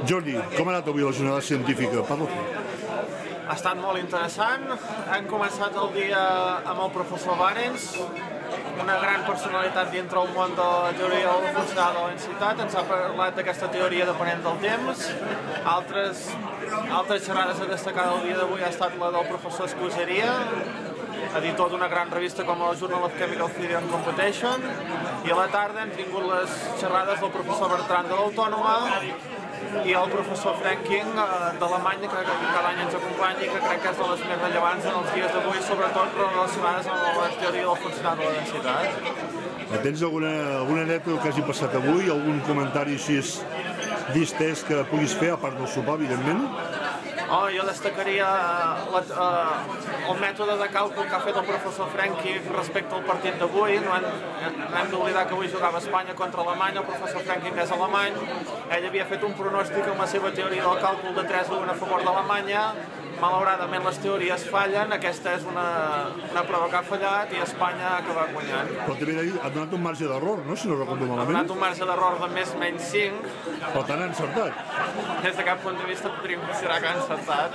Jordi, com ha anat avui la jornada científica? Parla tu. Ha estat molt interessant. Hem començat el dia amb el professor Barens, una gran personalitat dintre del món de la teoria funcional de la densitat. Ens ha parlat d'aquesta teoria depenent del temps. Altres xerrades a destacar del dia d'avui ha estat la del professor Escuseria, editor d'una gran revista com el Journal of Chemical Theory and Computation, i a la tarda hem tingut les xerrades del professor Bertran de l'Autònoma i el professor Franking d'Alemanya, que cada any ens acompanya i que crec que és de les més rellevants en els dies d'avui, sobretot relacionades amb la teoria del funcional de la densitat. Tens alguna anècdota que hagi passat avui, algun comentari així distès que puguis fer, a part del sopar, evidentment? Jo destacaria el mètode de càlcul que ha fet el professor Franking respecte al partit d'avui. No hem d'oblidar que avui jugava Espanya contra Alemanya, el professor Franking és alemany. Ell havia fet un pronòstic amb la seva teoria del càlcul de 3-1 a favor d'Alemanya. Malauradament les teories fallen, aquesta és una prova que ha fallat i Espanya ha acabat guanyant. Però també ha donat un marge d'error, no? Si no recordo malament. Ha donat un marge d'error de més-menys 5. Però t'han encertat. Des de cap punt de vista podríem considerar que ha encertat.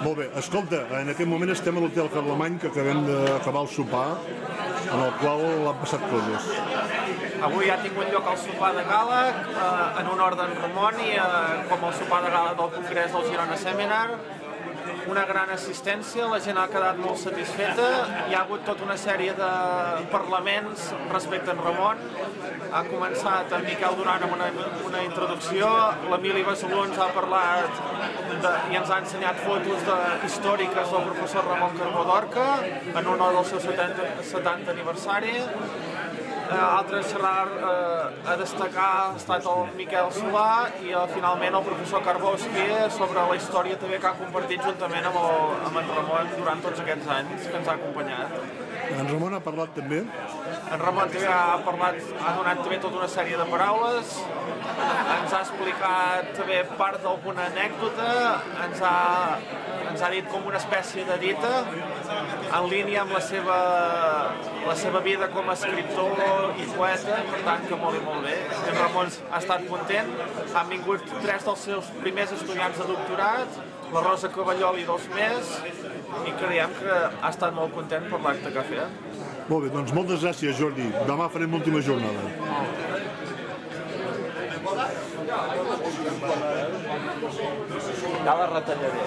Molt bé, escolta, en aquest moment estem a l'Hotel Carlemany, que acabem d'acabar el sopar, en el qual han passat coses. Avui ha tingut lloc el sopar de gala en honor d'en Ramon i com el sopar de gala del Congrés del Girona Seminar. Una gran assistència, la gent ha quedat molt satisfeta, hi ha hagut tota una sèrie de parlaments respecte a en Ramon. Ha començat en Miquel Duran amb una introducció, l'Emili Besalú ens ha parlat i ens ha ensenyat fotos històriques del professor Ramon Carbó d'Orca en honor del seu 70 aniversari. Altre xerrar a destacar ha estat el Miquel Solà i finalment el professor Karbowski sobre la història també que ha compartit juntament amb en Ramon durant tots aquests anys que ens ha acompanyat. En Ramon ha parlat també? En Ramon també ha donat també tota una sèrie de paraules, ens ha explicat també part d'alguna anècdota, ens ha dit com una espècie de dita en línia amb la seva vida com a escriptor i poeta, per tant que molt i molt bé. En Ramon ha estat content, han vingut 3 dels seus primers estudiants de doctorat, la Rosa Cavallol i 2 més, i creiem que ha estat molt content per l'acte que ha fet. Molt bé, doncs moltes gràcies, Jordi. Demà farem l'última jornada. Ja la retallaré.